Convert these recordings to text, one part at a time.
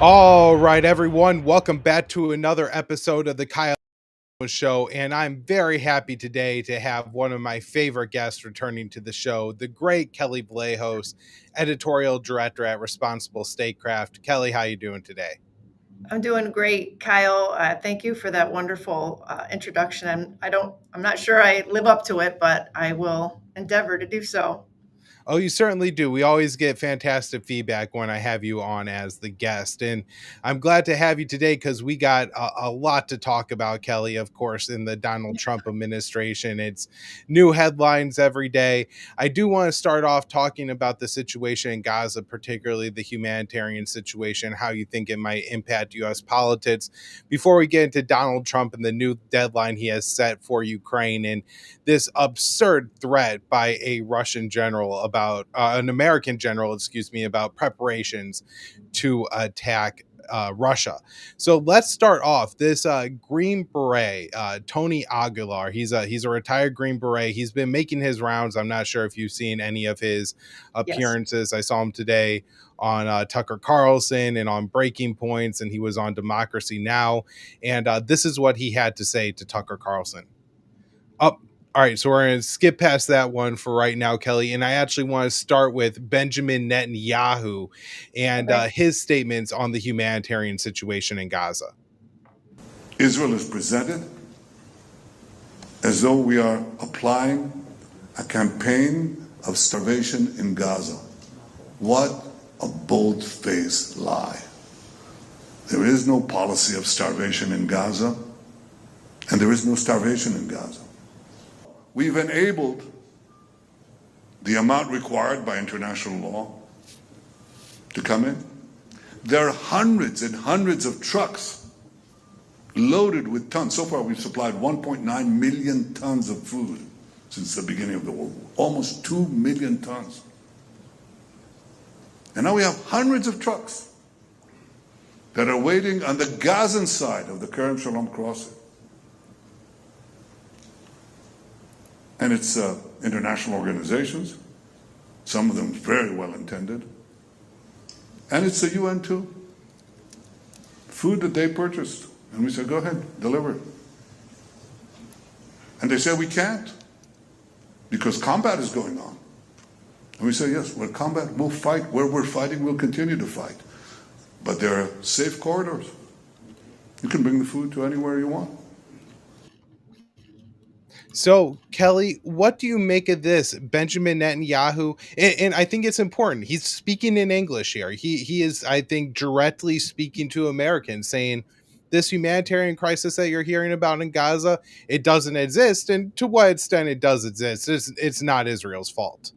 All right, everyone, welcome back to another episode of the Kyle Show. And I'm very happy today to have one of my favorite guests returning to the show, the great Kelley Vlahos, Editorial Director at Responsible Statecraft. Kelley, how you doing today? I'm doing great, Kyle. Thank you for that wonderful introduction. I'm not sure I live up to it, but I will endeavor to do so. Oh, you certainly do. We always get fantastic feedback when I have you on as the guest. And I'm glad to have you today because we got a lot to talk about, Kelley, of course, in the Donald Trump administration. It's new headlines every day. I do want to start off talking about the situation in Gaza, particularly the humanitarian situation, how you think it might impact U.S. politics before we get into Donald Trump and the new deadline he has set for Ukraine and this absurd threat by a Russian general about an American general, excuse me, about preparations to attack Russia. So let's start off this Green Beret, Tony Aguilar. He's a retired Green Beret. He's been making his rounds. I'm not sure if you've seen any of his Yes. appearances. I saw him today on Tucker Carlson and on Breaking Points, and he was on Democracy Now. And this is what he had to say to Tucker Carlson. Up. All right, so we're going to skip past that one for right now, Kelley. And I actually want to start with Benjamin Netanyahu and Okay. his statements on the humanitarian situation in Gaza. Israel is presented as though we are applying a campaign of starvation in Gaza. What a bold-faced lie. There is no policy of starvation in Gaza, and there is no starvation in Gaza. We've enabled the amount required by international law to come in. There are hundreds and hundreds of trucks loaded with tons. So far, we've supplied 1.9 million tons of food since the beginning of the war, almost 2 million tons. And now we have hundreds of trucks that are waiting on the Gazan side of the Kerem Shalom crossing. And it's international organizations, some of them very well intended. And it's the UN too. Food that they purchased. And we said, go ahead, deliver it. And they said we can't because combat is going on. And we say, yes, we're combat, we'll fight. Where we're fighting, we'll continue to fight. But there are safe corridors. You can bring the food to anywhere you want. So, Kelley, what do you make of this? Benjamin Netanyahu, and I think it's important. He's speaking in English here. He is, I think, directly speaking to Americans, saying this humanitarian crisis that you're hearing about in Gaza, it doesn't exist, and to what extent it does exist, it's not Israel's fault.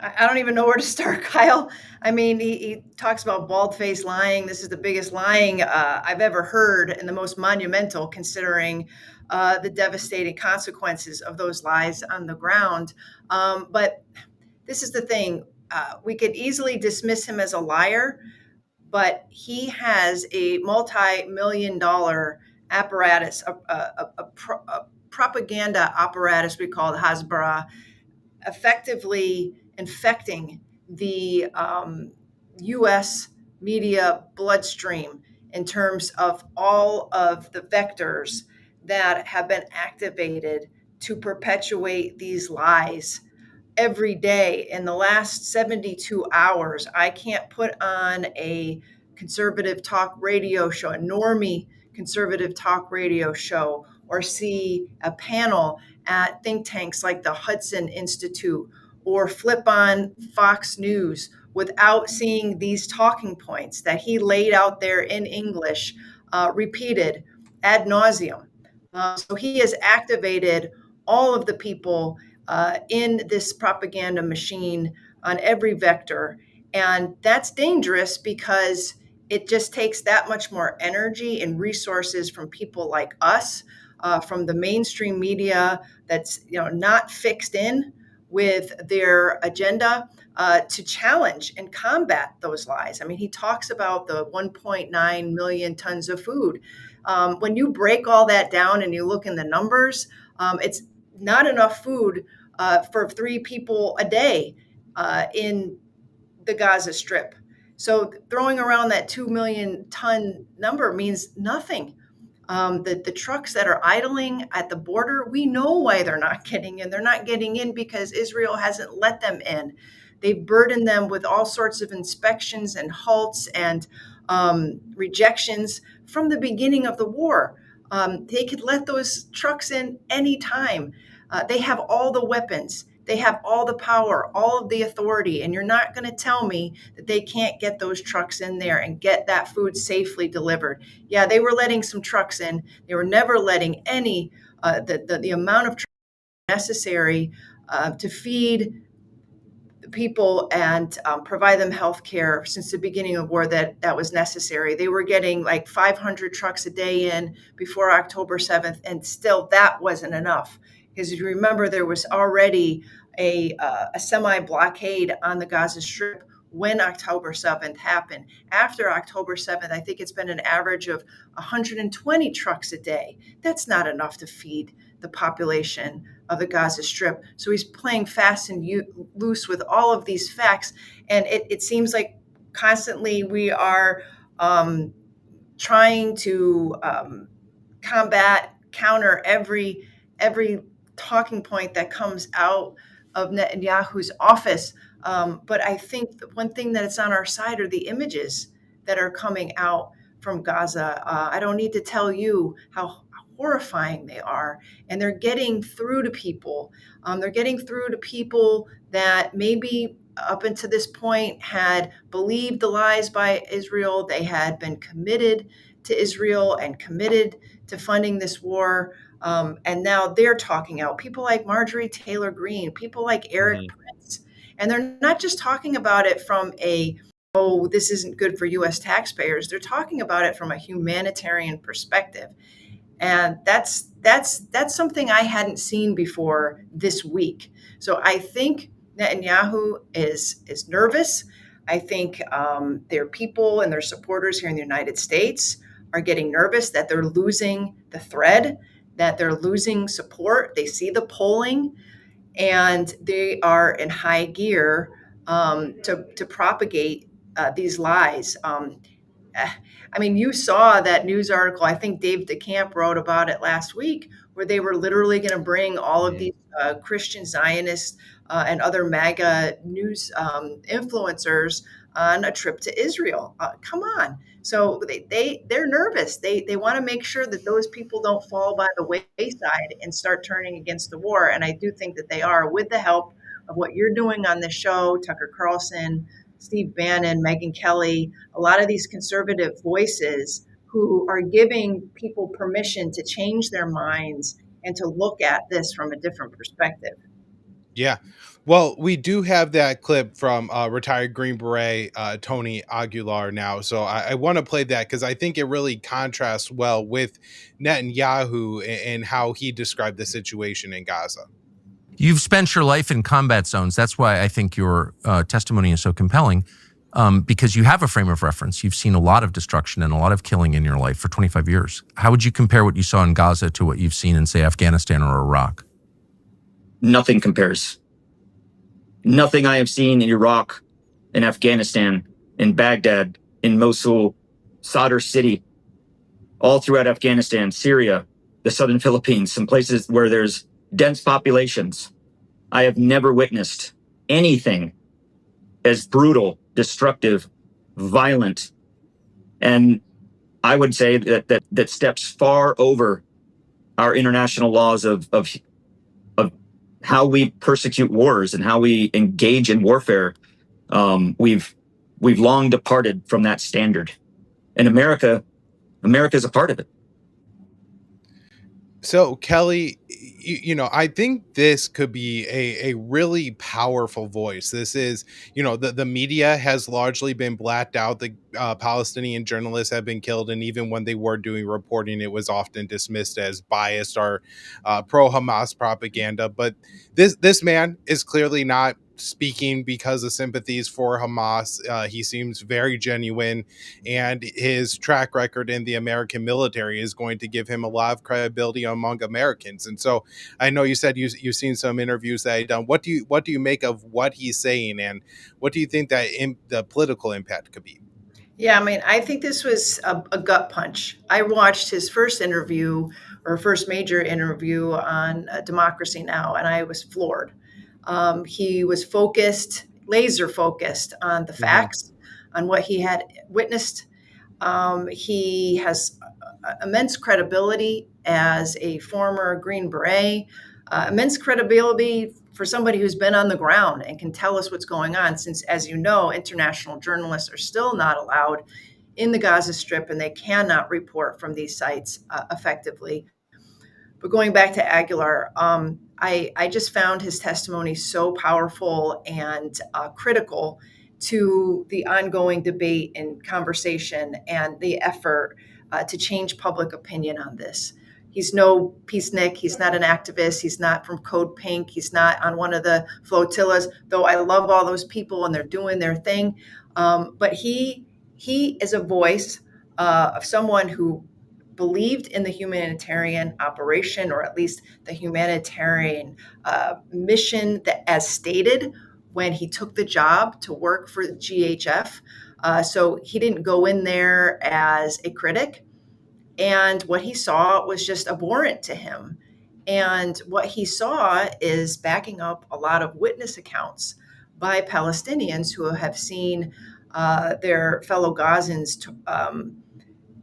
I don't even know where to start, Kyle. I mean, he talks about bald-faced lying. This is the biggest lying I've ever heard and the most monumental considering the devastating consequences of those lies on the ground. But this is the thing. We could easily dismiss him as a liar, but he has a multi-million-dollar apparatus, a propaganda apparatus we call it Hasbara, effectively infecting the U.S. media bloodstream in terms of all of the vectors that have been activated to perpetuate these lies every day. In the last 72 hours, I can't put on a conservative talk radio show, a normie conservative talk radio show, or see a panel at think tanks like the Hudson Institute or flip on Fox News without seeing these talking points that he laid out there in English, repeated ad nauseum. So he has activated all of the people in this propaganda machine on every vector. And that's dangerous because it just takes that much more energy and resources from people like us, from the mainstream media that's not fixed in with their agenda, to challenge and combat those lies. I mean, he talks about the 1.9 million tons of food. When you break all that down and you look in the numbers, it's not enough food for 3 people a day in the Gaza Strip. So throwing around that 2 million ton number means nothing. The trucks that are idling at the border, we know why they're not getting in. They're not getting in because Israel hasn't let them in. They've burdened them with all sorts of inspections and halts and rejections from the beginning of the war. They could let those trucks in anytime. They have all the weapons. They have all the power, all of the authority, and you're not going to tell me that they can't get those trucks in there and get that food safely delivered. Yeah, they were letting some trucks in. They were never letting any the amount of trucks necessary to feed people and provide them health care since the beginning of war that was necessary. They were getting like 500 trucks a day in before October 7th, and still that wasn't enough. Because if you remember, there was already a semi-blockade on the Gaza Strip when October 7th happened. After October 7th, I think it's been an average of 120 trucks a day. That's not enough to feed the population of the Gaza Strip. So he's playing fast and loose with all of these facts. And it seems like constantly we are trying to counter every talking point that comes out of Netanyahu's office. But I think the one thing that it's on our side are the images that are coming out from Gaza. I don't need to tell you how horrifying they are, and they're getting through to people. They're getting through to people that maybe up until this point had believed the lies by Israel. They had been committed to Israel and committed to funding this war. And now they're talking out. People like Marjorie Taylor Greene, people like Eric Prince. And they're not just talking about it from oh, this isn't good for US taxpayers. They're talking about it from a humanitarian perspective. And that's something I hadn't seen before this week. So I think Netanyahu is nervous. I think their people and their supporters here in the United States are getting nervous that they're losing the thread, that they're losing support. They see the polling, and they are in high gear to propagate these lies. I mean, you saw that news article. I think Dave DeCamp wrote about it last week, where they were literally going to bring all of these Christian Zionists and other MAGA news influencers on a trip to Israel. Come on. So they're nervous. They want to make sure that those people don't fall by the wayside and start turning against the war. And I do think that they are, with the help of what you're doing on the show, Tucker Carlson, Steve Bannon, Megyn Kelly, a lot of these conservative voices who are giving people permission to change their minds and to look at this from a different perspective. Yeah. Well, we do have that clip from retired Green Beret Tony Aguilar now. So I want to play that because I think it really contrasts well with Netanyahu and how he described the situation in Gaza. You've spent your life in combat zones. That's why I think your testimony is so compelling, because you have a frame of reference. You've seen a lot of destruction and a lot of killing in your life for 25 years. How would you compare what you saw in Gaza to what you've seen in, say, Afghanistan or Iraq? Nothing compares. Nothing I have seen in Iraq, in Afghanistan, in Baghdad, in Mosul, Sadr City, all throughout Afghanistan, Syria, the southern Philippines, some places where there's dense populations. I have never witnessed anything as brutal, destructive, violent, and I would say that steps far over our international laws of how we persecute wars and how we engage in warfare. We've long departed from that standard, and America is a part of it. So, Kelley, I think this could be a really powerful voice. This is, the media has largely been blacked out. The Palestinian journalists have been killed. And even when they were doing reporting, it was often dismissed as biased or pro-Hamas propaganda. But this man is clearly not speaking because of sympathies for Hamas. He seems very genuine, and his track record in the American military is going to give him a lot of credibility among Americans. And so I know you said you've seen some interviews that he's done. What do you make of what he's saying, and what do you think that the political impact could be? Yeah, I mean, I think this was a gut punch. I watched his first interview, or first major interview on Democracy Now, and I was floored. He was focused, laser focused on the facts, on what he had witnessed. He has immense credibility as a former Green Beret, immense credibility for somebody who's been on the ground and can tell us what's going on, since, as you know, international journalists are still not allowed in the Gaza Strip, and they cannot report from these sites effectively. But going back to Aguilar, I just found his testimony so powerful and critical to the ongoing debate and conversation and the effort to change public opinion on this. He's no peacenik. He's not an activist. He's not from Code Pink. He's not on one of the flotillas, though I love all those people and they're doing their thing. But he is a voice of someone who believed in the humanitarian operation, or at least the humanitarian mission that, as stated when he took the job to work for the GHF. So he didn't go in there as a critic. And what he saw was just abhorrent to him. And what he saw is backing up a lot of witness accounts by Palestinians who have seen their fellow Gazans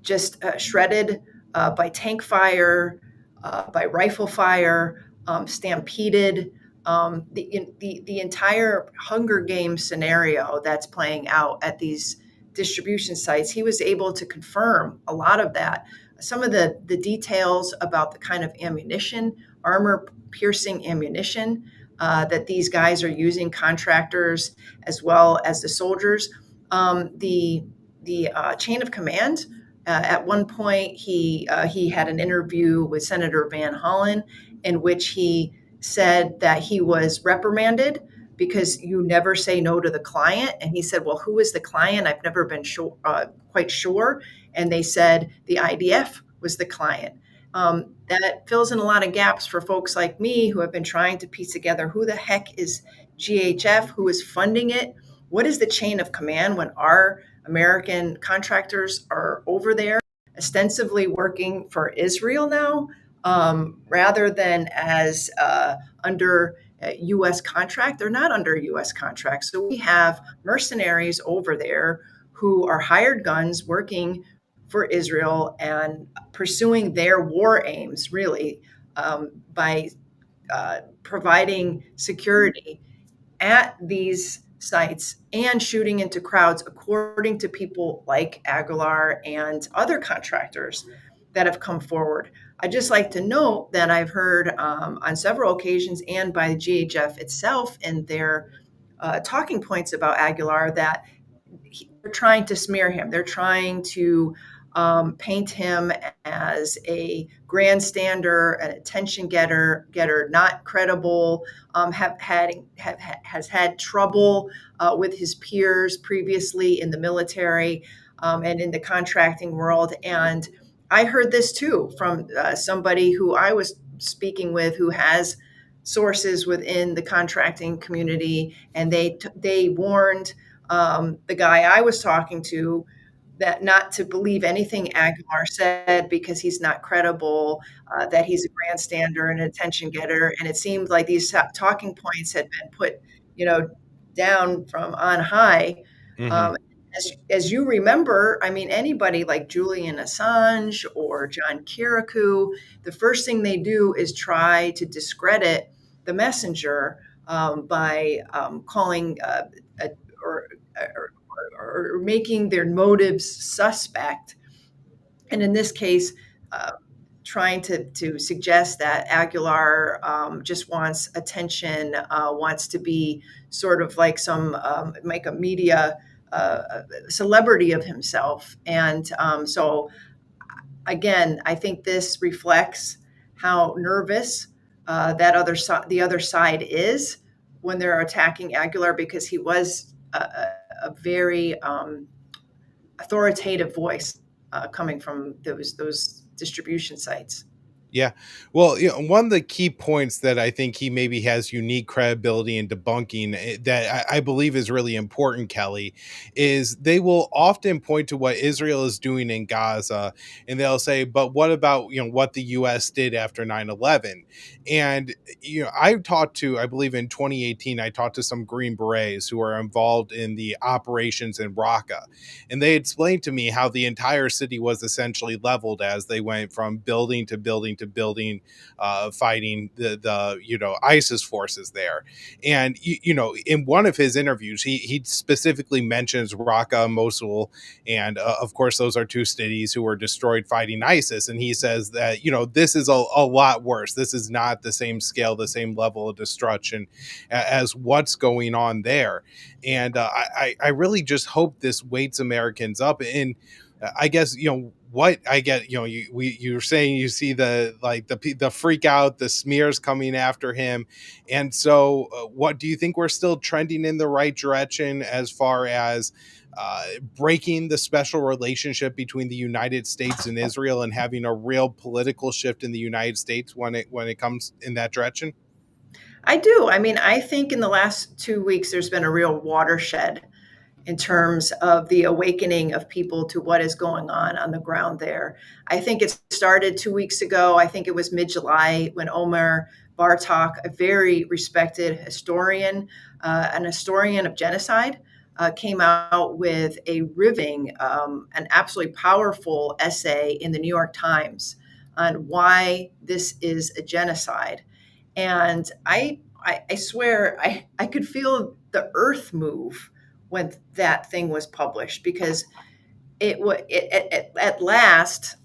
just shredded by tank fire, by rifle fire, stampeded. The entire Hunger Games scenario that's playing out at these distribution sites, he was able to confirm a lot of that. Some of the details about the kind of ammunition, armor-piercing ammunition that these guys are using, contractors as well as the soldiers. The chain of command. At one point, he had an interview with Senator Van Hollen in which he said that he was reprimanded because you never say no to the client. And he said, well, who is the client? I've never been quite sure. And they said the IDF was the client. That fills in a lot of gaps for folks like me who have been trying to piece together who the heck is GHF, who is funding it, what is the chain of command when our American contractors are over there ostensibly working for Israel now, rather than as under U.S. contract. They're not under U.S. contract. So we have mercenaries over there who are hired guns working for Israel and pursuing their war aims, really, by providing security at these sites and shooting into crowds, according to people like Aguilar and other contractors that have come forward. I'd just like to note that I've heard on several occasions and by the GHF itself in their talking points about Aguilar that they're trying to smear him. They're trying to paint him as a grandstander, an attention getter, not credible, has had trouble with his peers previously in the military and in the contracting world. And I heard this too from somebody who I was speaking with who has sources within the contracting community, and they warned the guy I was talking to that not to believe anything Aguilar said because he's not credible, that he's a grandstander and an attention getter. And it seemed like these talking points had been put, down from on high. Mm-hmm. As you remember, I mean, anybody like Julian Assange or John Kirikou, the first thing they do is try to discredit the messenger by calling or making their motives suspect. And in this case, trying to suggest that Aguilar just wants attention, wants to be sort of like make a media celebrity of himself. And so, again, I think this reflects how nervous the other side is when they're attacking Aguilar because he was a very authoritative voice coming from those distribution sites. Yeah. Well, one of the key points that I think he maybe has unique credibility in debunking that I believe is really important, Kelley, is they will often point to what Israel is doing in Gaza and they'll say, but what about, what the US did after 9/11? And, I talked to, I believe in 2018, I talked to some Green Berets who are involved in the operations in Raqqa. And they explained to me how the entire city was essentially leveled as they went from building to building to building, fighting the ISIS forces there. And in one of his interviews, he specifically mentions Raqqa, Mosul, and of course those are two cities who were destroyed fighting ISIS. And he says that this is a lot worse. This is not the same scale, the same level of destruction as what's going on there. And I really just hope this wakes Americans up. And I guess what I get, you're saying you see the freak out, the smears coming after him, and so what do you think? We're still trending in the right direction as far as breaking the special relationship between the United States and Israel and having a real political shift in the United States when it comes in that direction? I do. I mean, I think in the last 2 weeks, there's been a real watershed in terms of the awakening of people to what is going on the ground there. I think it started 2 weeks ago. I think it was mid-July when Omer Bartok, a very respected historian, an historian of genocide, came out with a riveting, an absolutely powerful essay in the New York Times on why this is a genocide. And I swear I could feel the earth move when that thing was published because at last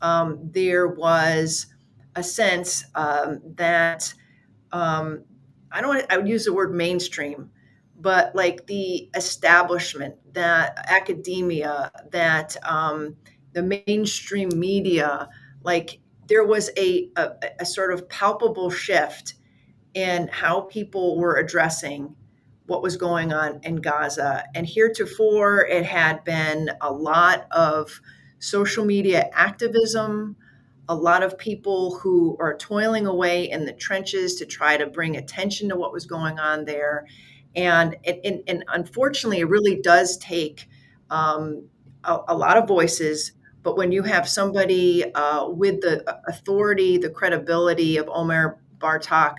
there was a sense that I would use the word mainstream, but like the establishment, that academia, that the mainstream media, like there was a sort of palpable shift in how people were addressing what was going on in Gaza. And heretofore, it had been a lot of social media activism, a lot of people who are toiling away in the trenches to try to bring attention to what was going on there. And unfortunately, it really does take a lot of voices. But when you have somebody with the authority, the credibility of Omer Bartok,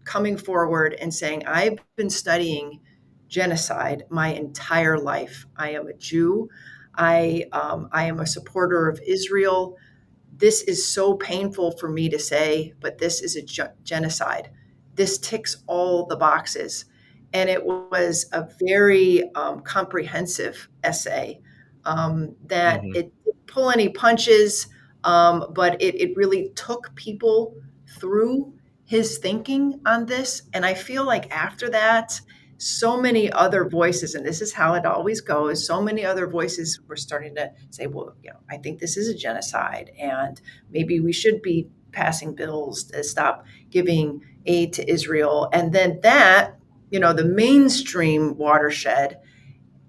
coming forward and saying, I've been studying genocide my entire life. I am a Jew. I am a supporter of Israel. This is so painful for me to say, but this is a genocide. This ticks all the boxes. And it was a very comprehensive essay that Mhm. it didn't pull any punches, but it really took people through his thinking on this. And I feel like after that, so many other voices, and this is how it always goes, so many other voices were starting to say, well, I think this is a genocide, and maybe we should be passing bills to stop giving aid to Israel. And then that, the mainstream watershed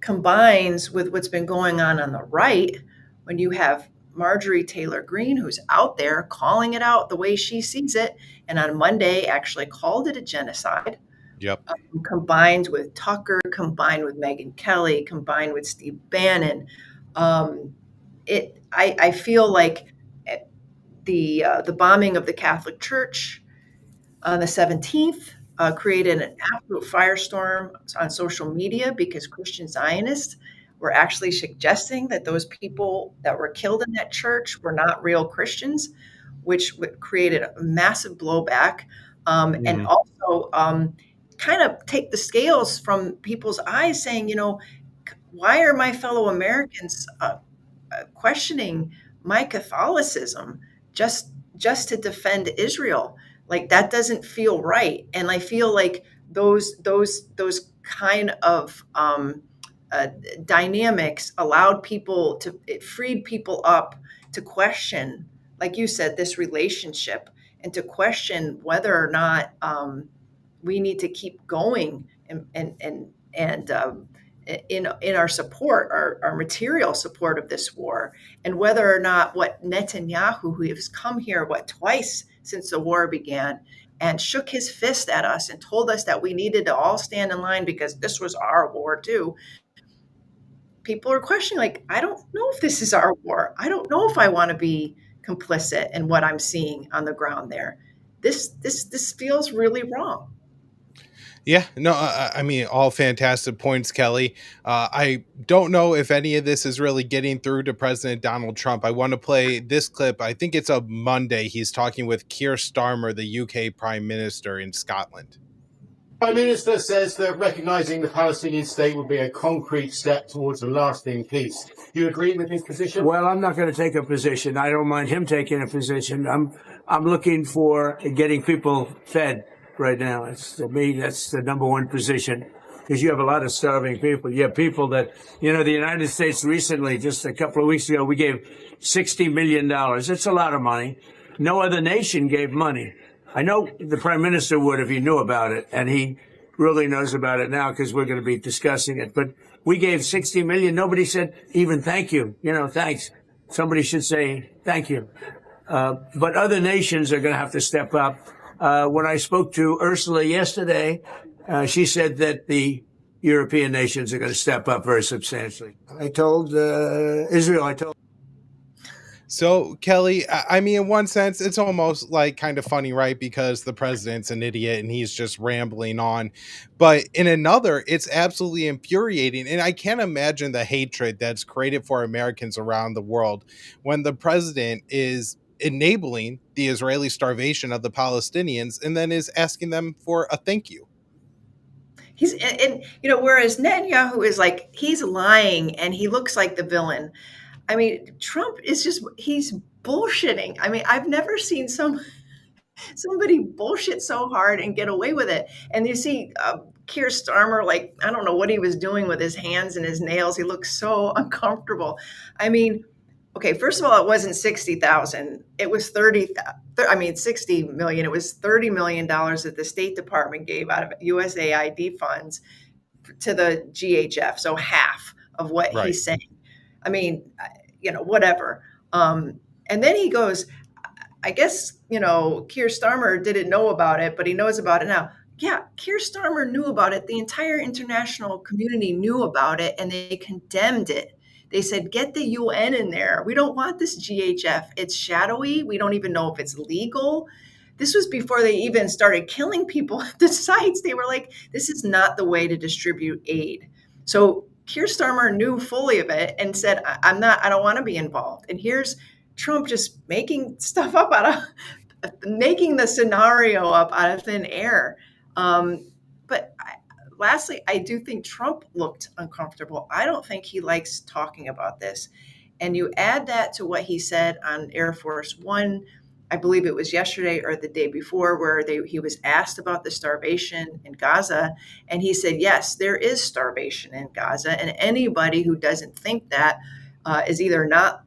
combines with what's been going on the right when you have Marjorie Taylor Greene, who's out there calling it out the way she sees it, and on Monday actually called it a genocide, Yep. combined with Tucker, combined with Megyn Kelly, combined with Steve Bannon. I feel like the bombing of the Catholic Church on the 17th created an absolute firestorm on social media because Christian Zionists were actually suggesting that those people that were killed in that church were not real Christians, which created a massive blowback, and Mhm. also kind of take the scales from people's eyes saying, why are my fellow Americans questioning my Catholicism just to defend Israel? Like that doesn't feel right. And I feel like those kind of dynamics allowed people to, it freed people up to question, like you said, this relationship, and to question whether or not We need to keep going and in our support, our material support of this war, and whether or not what Netanyahu, who has come here twice since the war began, and shook his fist at us and told us that we needed to all stand in line because this was our war too. People are questioning, like, I don't know if this is our war. I don't know if I want to be complicit in what I'm seeing on the ground there. This feels really wrong. Yeah, no, I mean, all fantastic points, Kelley. I don't know if any of this is really getting through to President Donald Trump. I want to play this clip. I think it's a Monday. He's talking with Keir Starmer, the UK Prime Minister in Scotland. Prime Minister says that recognising the Palestinian state would be a concrete step towards a lasting peace. Do you agree with his position? Well, I'm not going to take a position. I don't mind him taking a position. I'm looking for getting people fed right now. To me, that's the number one position, because you have a lot of starving people. You have people that, the United States recently, just a couple of weeks ago, we gave $60 million. It's a lot of money. No other nation gave money. I know the Prime Minister would if he knew about it, and he really knows about it now because we're going to be discussing it. But we gave $60 million. Nobody said even thank you. Thanks. Somebody should say thank you. But other nations are going to have to step up. When I spoke to Ursula yesterday, she said that the European nations are going to step up very substantially. I told Israel, So, Kelley, I mean, in one sense, it's almost like kind of funny, right? Because the president's an idiot and he's just rambling on. But in another, it's absolutely infuriating. And I can't imagine the hatred that's created for Americans around the world when the president is enabling the Israeli starvation of the Palestinians and then is asking them for a thank you. Whereas Netanyahu is like, he's lying and he looks like the villain. I mean, Trump is he's bullshitting. I mean, I've never seen somebody bullshit so hard and get away with it. And you see Keir Starmer, like, I don't know what he was doing with his hands and his nails. He looks so uncomfortable. I mean, okay, first of all, it wasn't 60,000. It was 60 million. It was $30 million that the State Department gave out of USAID funds to the GHF. So half of what he's saying. I mean, whatever. And then he goes, I guess, Keir Starmer didn't know about it, but he knows about it now. Yeah, Keir Starmer knew about it. The entire international community knew about it, and they condemned it. They said, get the UN in there. We don't want this GHF. It's shadowy. We don't even know if it's legal. This was before they even started killing people at the sites. They were like, this is not the way to distribute aid. So Keir Starmer knew fully of it and said, I don't want to be involved. And here's Trump just making stuff up making the scenario up out of thin air. Lastly, I do think Trump looked uncomfortable. I don't think he likes talking about this. And you add that to what he said on Air Force One, I believe it was yesterday or the day before, where he was asked about the starvation in Gaza. And he said, yes, there is starvation in Gaza. And anybody who doesn't think that is either not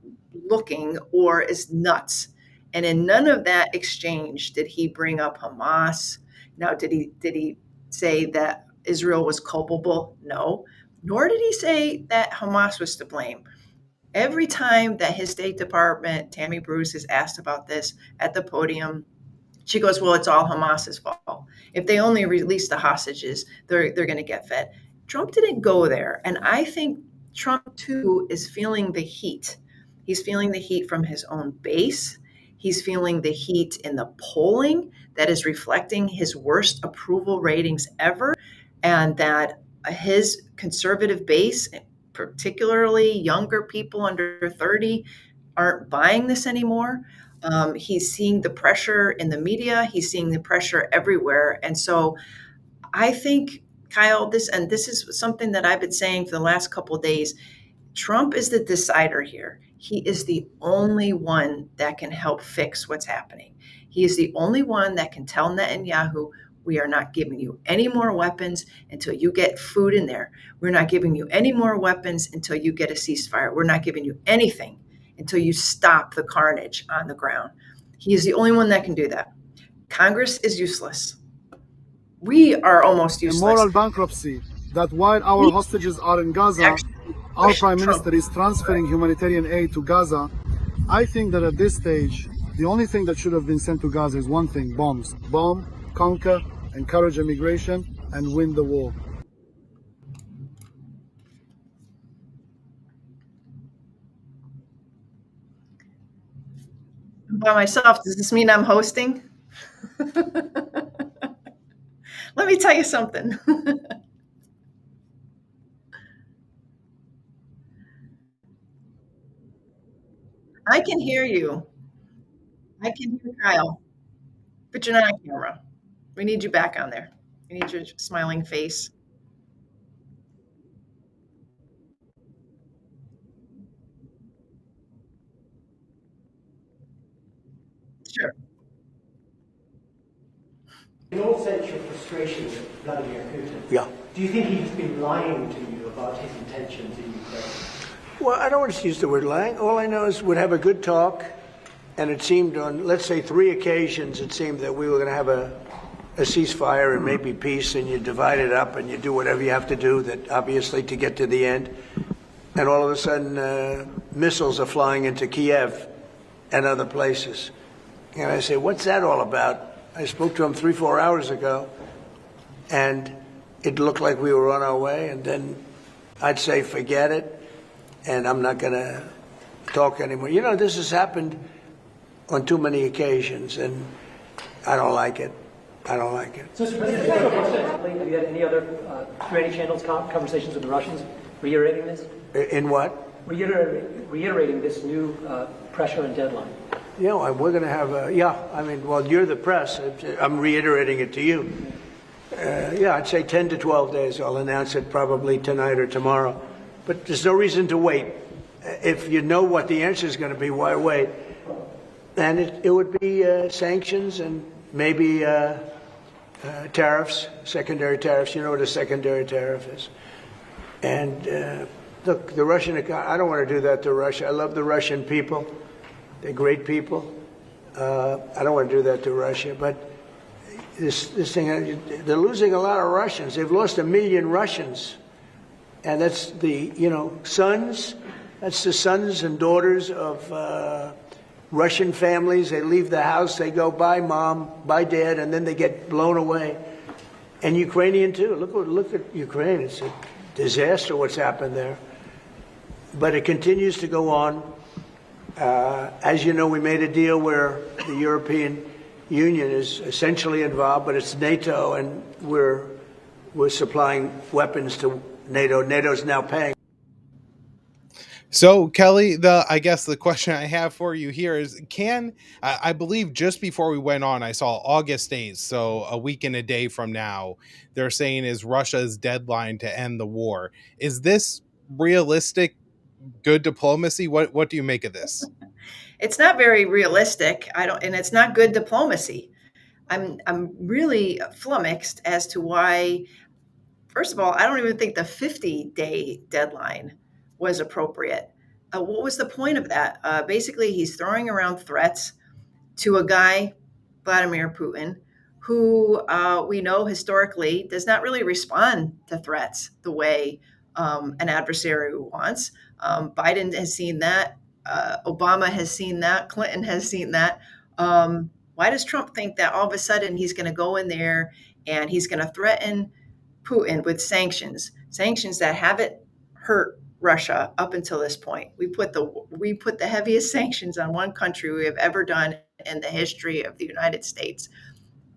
looking or is nuts. And in none of that exchange did he bring up Hamas. Now, did he say that Israel was culpable? No. Nor did he say that Hamas was to blame. Every time that his State Department, Tammy Bruce, is asked about this at the podium, she goes, well, it's all Hamas's fault. If they only release the hostages, they're going to get fed. Trump didn't go there. And I think Trump, too, is feeling the heat. He's feeling the heat from his own base. He's feeling the heat in the polling that is reflecting his worst approval ratings ever, and that his conservative base, particularly younger people under 30, aren't buying this anymore. He's seeing the pressure in the media. He's seeing the pressure everywhere. And so I think, Kyle, this is something that I've been saying for the last couple of days. Trump is the decider here. He is the only one that can help fix what's happening. He is the only one that can tell Netanyahu, we are not giving you any more weapons until you get food in there. We're not giving you any more weapons until you get a ceasefire. We're not giving you anything until you stop the carnage on the ground. He is the only one that can do that. Congress is useless. we are almost a useless. moral bankruptcy that while our hostages are in Gaza, our Prime Minister is transferring humanitarian aid to Gaza. I think that at this stage, the only thing that should have been sent to Gaza is one thing: bombs. Bomb, conquer, encourage immigration, and win the war. By myself, does this mean I'm hosting? Let me tell you something. I can hear you. I can hear Kyle, but you're not on camera. We need you back on there. We need your smiling face. Sure. In all sense, your frustration with Vladimir Putin. Yeah. Do you think he's been lying to you about his intentions in Ukraine? Well, I don't want to use the word lying. All I know is we'd have a good talk, and it seemed on, let's say, 3 occasions, it seemed that we were going to have a ceasefire and maybe peace, and you divide it up and you do whatever you have to do, that obviously to get to the end. And all of a sudden, missiles are flying into Kiev and other places. And I say, what's that all about? I spoke to him 3-4 hours ago, and it looked like we were on our way. And then I'd say, forget it, and I'm not going to talk anymore. You know, this has happened on too many occasions, and I don't like it. I don't like it. So, Mr. President, have you had any other training channels conversations with the Russians reiterating this? In what? Reiterating this new pressure and deadline. Yeah, we're going to have a, yeah, I mean, well, you're the press. I'm reiterating it to you. Yeah, I'd say 10 to 12 days. I'll announce it probably tonight or tomorrow. But there's no reason to wait. If you know what the answer is going to be, why wait? And it would be sanctions and maybe tariffs, secondary tariffs. You know what a secondary tariff is. And look, the Russian economy, I don't want to do that to Russia. I love the Russian people. They're great people. I don't want to do that to Russia. But this thing, they're losing a lot of Russians. They've lost 1 million Russians. And that's the, sons. That's the sons and daughters of Russian families. They leave the house, they go, bye mom, bye dad, and then they get blown away. And Ukrainian too. Look at Ukraine. It's a disaster what's happened there. But it continues to go on. As you know, we made a deal where the European Union is essentially involved, but it's NATO, and we're supplying weapons to NATO. NATO's now paying. So, Kelley, I guess the question I have for you here is, I believe just before we went on, I saw August 8th, so a week and a day from now, they're saying is Russia's deadline to end the war. Is this realistic, good diplomacy? What do you make of this? It's not very realistic. And it's not good diplomacy. I'm really flummoxed as to why. First of all, I don't even think the 50-day deadline was appropriate. What was the point of that? Basically, he's throwing around threats to a guy, Vladimir Putin, who we know historically does not really respond to threats the way an adversary wants. Biden has seen that. Obama has seen that. Clinton has seen that. Why does Trump think that all of a sudden he's going to go in there and he's going to threaten Putin with sanctions that haven't hurt Russia up until this point? We put the heaviest sanctions on one country we have ever done in the history of the United States,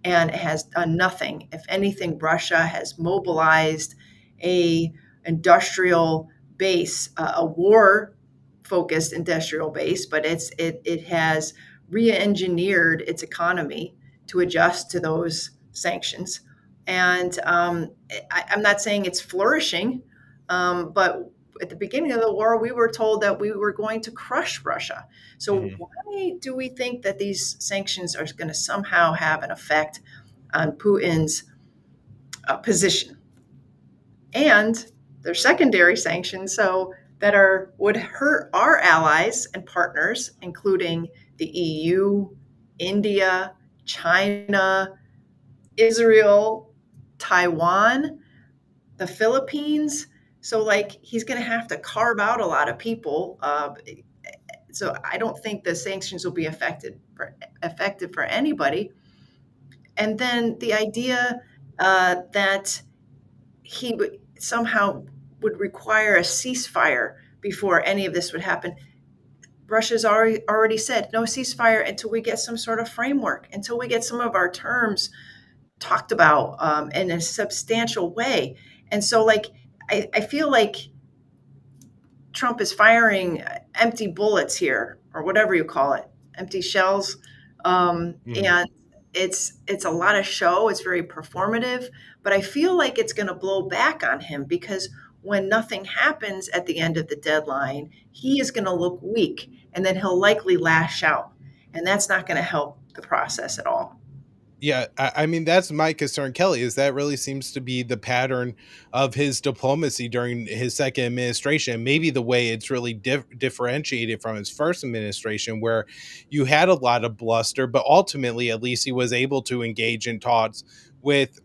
and it has done nothing. If anything, Russia has mobilized a industrial base, a war-focused industrial base, but it has re-engineered its economy to adjust to those sanctions. And I'm not saying it's flourishing, but at the beginning of the war, we were told that we were going to crush Russia. So why do we think that these sanctions are going to somehow have an effect on Putin's position? And they're secondary sanctions, so that would hurt our allies and partners, including the EU, India, China, Israel, Taiwan, the Philippines. So like he's going to have to carve out a lot of people. So I don't think the sanctions will be effective for anybody. And then the idea that he would somehow would require a ceasefire before any of this would happen. Russia's already said no ceasefire until we get some sort of framework, until we get some of our terms talked about in a substantial way. And so, like, I feel like Trump is firing empty bullets here, or whatever you call it, empty shells, and it's a lot of show. It's very performative, but I feel like it's going to blow back on him because when nothing happens at the end of the deadline, he is going to look weak, and then he'll likely lash out, and that's not going to help the process at all. Yeah, I mean, that's my concern, Kelley, is that really seems to be the pattern of his diplomacy during his second administration. Maybe the way it's really differentiated from his first administration, where you had a lot of bluster, but ultimately, at least he was able to engage in talks with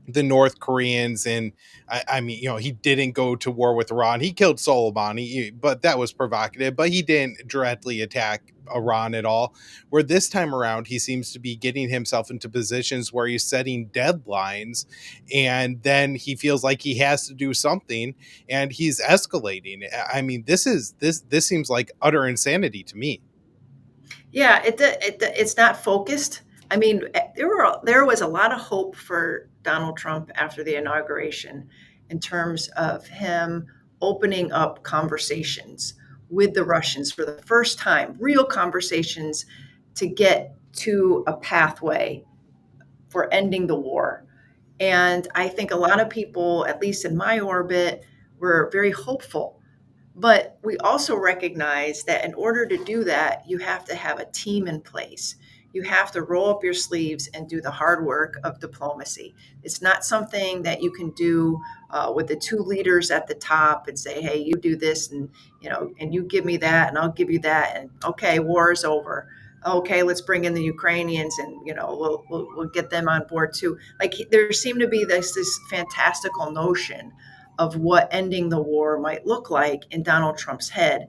the North Koreans. And I mean, he didn't go to war with Iran. He killed Soleimani, but that was provocative, but he didn't directly attack Iran at all. Where this time around, he seems to be getting himself into positions where he's setting deadlines, and then he feels like he has to do something, and he's escalating. I mean, this seems like utter insanity to me. Yeah, it's not focused. I mean, there was a lot of hope for Donald Trump after the inauguration in terms of him opening up conversations with the Russians for the first time, real conversations to get to a pathway for ending the war. And I think a lot of people, at least in my orbit, were very hopeful. But we also recognize that in order to do that, you have to have a team in place. You have to roll up your sleeves and do the hard work of diplomacy. It's not something that you can do with the two leaders at the top and say, "Hey, you do this, and and you give me that, and I'll give you that, and okay, war is over. Okay, let's bring in the Ukrainians, and we'll get them on board too." Like there seemed to be this fantastical notion of what ending the war might look like in Donald Trump's head.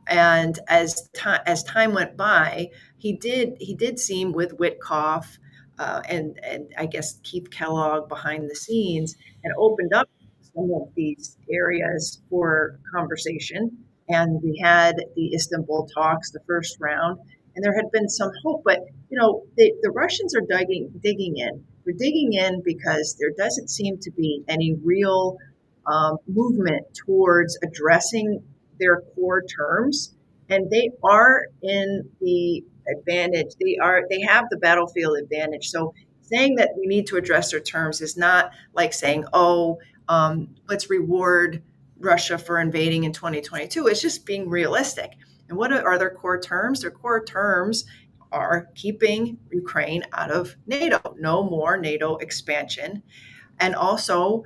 And as time went by, he did seem with Witkoff and I guess Keith Kellogg behind the scenes and opened up some of these areas for conversation. And we had the Istanbul talks, the first round, and there had been some hope. But the Russians are digging in. They're digging in because there doesn't seem to be any real movement towards addressing their core terms, and they are in the advantage. They have the battlefield advantage. So saying that we need to address their terms is not like saying, let's reward Russia for invading in 2022. It's just being realistic. And what are their core terms? Their core terms are keeping Ukraine out of NATO, no more NATO expansion, and also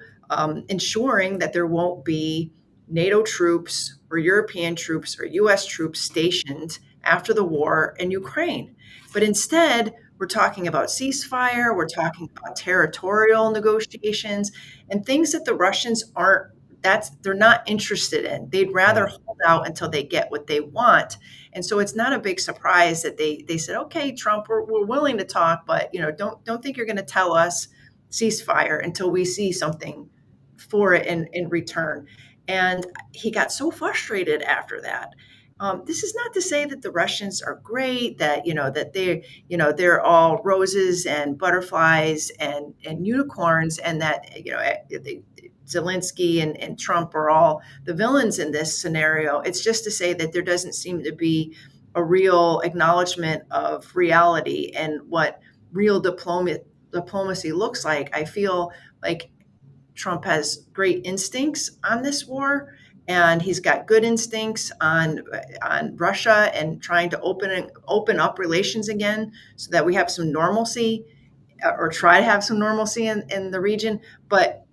ensuring that there won't be NATO troops or European troops or US troops stationed after the war in Ukraine. But instead, we're talking about ceasefire, we're talking about territorial negotiations, and things that the Russians they're not interested in. They'd rather hold out until they get what they want. And so it's not a big surprise that they said, okay, Trump, we're willing to talk, but don't think you're going to tell us ceasefire until we see something for it in return. And he got so frustrated after that. This is not to say that the Russians are great, that they're all roses and butterflies and unicorns, and that Zelensky and Trump are all the villains in this scenario. It's just to say that there doesn't seem to be a real acknowledgement of reality and what real diplomacy looks like. I feel like Trump has great instincts on this war, and he's got good instincts on Russia and trying to open up relations again so that we have some normalcy, or try to have some normalcy in the region. But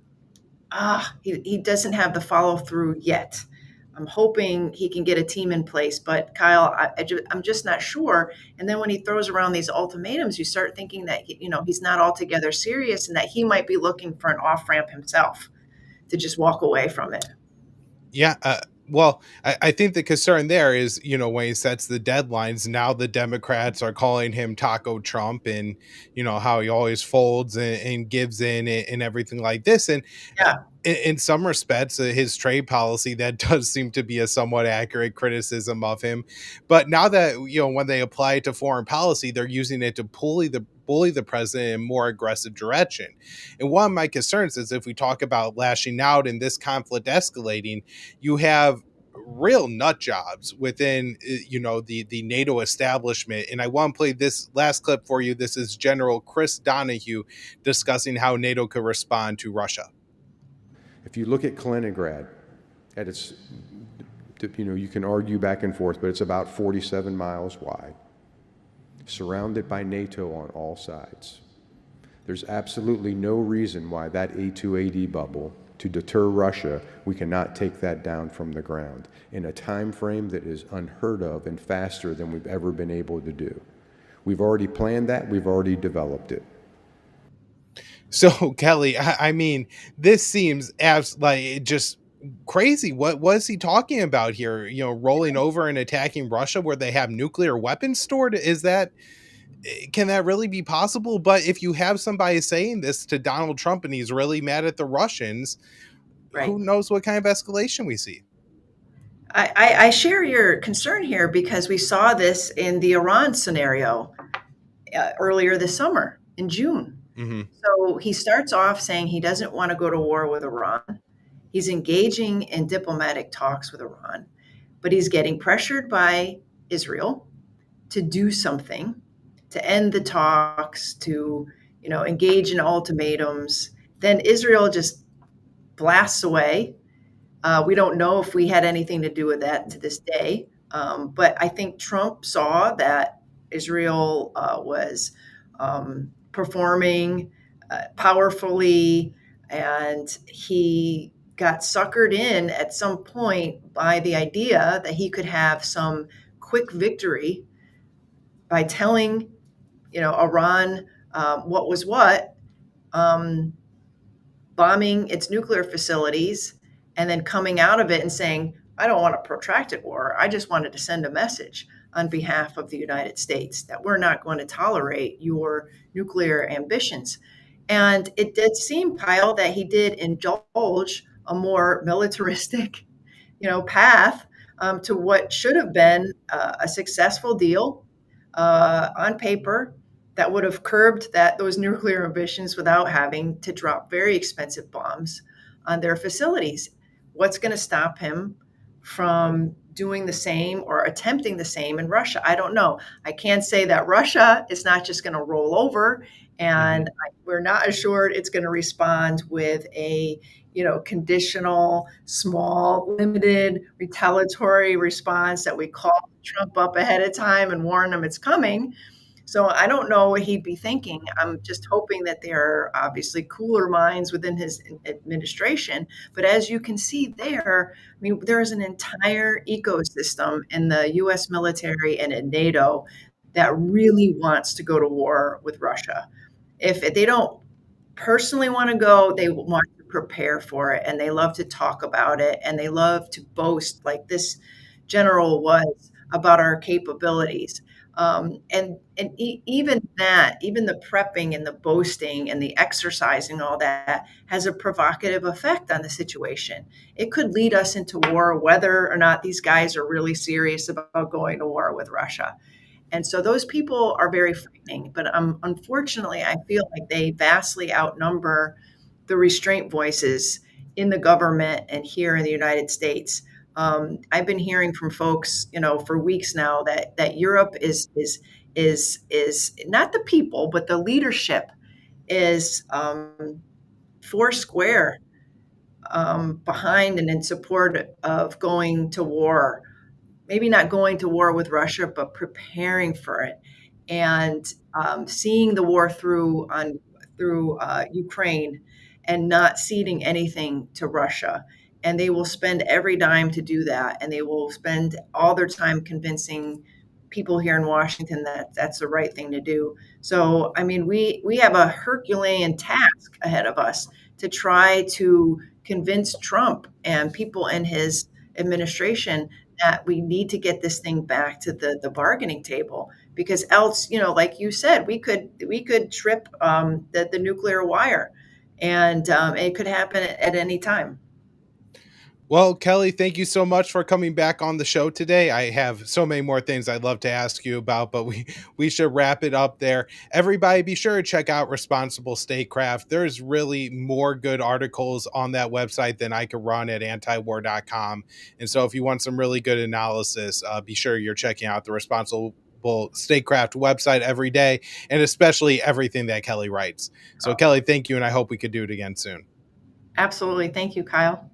he doesn't have the follow through yet. I'm hoping he can get a team in place, but Kyle, I'm just not sure. And then when he throws around these ultimatums, you start thinking that he's not altogether serious, and that he might be looking for an off ramp himself to just walk away from it. Yeah. Well, I think the concern there is, when he sets the deadlines, now the Democrats are calling him Taco Trump, and, how he always folds and gives in and everything like this. And Yeah. in some respects, his trade policy, that does seem to be a somewhat accurate criticism of him. But now that, when they apply it to foreign policy, they're using it to bully the president in a more aggressive direction. And one of my concerns is, if we talk about lashing out and this conflict escalating, you have real nut jobs within the NATO establishment. And I want to play this last clip for you. This is General Chris Donahue discussing how NATO could respond to Russia. If you look at Kaliningrad, you can argue back and forth, but it's about 47 miles wide, surrounded by NATO on all sides. There's absolutely no reason why that A2AD bubble, to deter Russia, we cannot take that down from the ground in a time frame that is unheard of and faster than we've ever been able to do. We've already planned that. We've already developed it. So, Kelley, I mean, this seems like just crazy. What was he talking about here? Rolling over and attacking Russia where they have nuclear weapons stored? Can that really be possible? But if you have somebody saying this to Donald Trump and he's really mad at the Russians, right, who knows what kind of escalation we see? I share your concern here, because we saw this in the Iran scenario earlier this summer in June. Mm-hmm. So he starts off saying he doesn't want to go to war with Iran. He's engaging in diplomatic talks with Iran, but he's getting pressured by Israel to do something, to end the talks, to engage in ultimatums. Then Israel just blasts away. We don't know if we had anything to do with that to this day, but I think Trump saw that Israel was performing powerfully, and he got suckered in at some point by the idea that he could have some quick victory by telling Iran what was what, bombing its nuclear facilities, and then coming out of it and saying, I don't want a protracted war. I just wanted to send a message on behalf of the United States that we're not going to tolerate your nuclear ambitions. And it did seem, Kyle, that he did indulge a more militaristic, path to what should have been a successful deal on paper that would have curbed those nuclear ambitions without having to drop very expensive bombs on their facilities. What's going to stop him from doing the same or attempting the same in Russia? I don't know. I can say that Russia is not just going to roll over, and we're not assured it's going to respond with a conditional, small, limited, retaliatory response that we call Trump up ahead of time and warn him it's coming. So I don't know what he'd be thinking. I'm just hoping that there are obviously cooler minds within his administration. But as you can see there, I mean, there is an entire ecosystem in the U.S. military and in NATO that really wants to go to war with Russia. If they don't personally want to go, they want to prepare for it, and they love to talk about it, and they love to boast, like this general was, about our capabilities. Even the prepping and the boasting and the exercising, all that has a provocative effect on the situation. It could lead us into war, whether or not these guys are really serious about going to war with Russia. And so those people are very frightening. But unfortunately, I feel like they vastly outnumber the restraint voices in the government and here in the United States. I've been hearing from folks, for weeks now that Europe is not the people, but the leadership is four square behind and in support of going to war. Maybe not going to war with Russia, but preparing for it, and seeing the war through Ukraine, and not ceding anything to Russia. and they will spend every dime to do that. And they will spend all their time convincing people here in Washington that that's the right thing to do. So, I mean, we have a Herculean task ahead of us to try to convince Trump and people in his administration that we need to get this thing back to the bargaining table, because else, like you said, we could trip the nuclear wire, and it could happen at any time. Well, Kelley, thank you so much for coming back on the show today. I have so many more things I'd love to ask you about, but we should wrap it up there. Everybody, be sure to check out Responsible Statecraft. There's really more good articles on that website than I could run at antiwar.com. And so if you want some really good analysis, be sure you're checking out the Responsible Statecraft website every day, and especially everything that Kelley writes. So Kelley, thank you, and I hope we could do it again soon. Absolutely. Thank you, Kyle.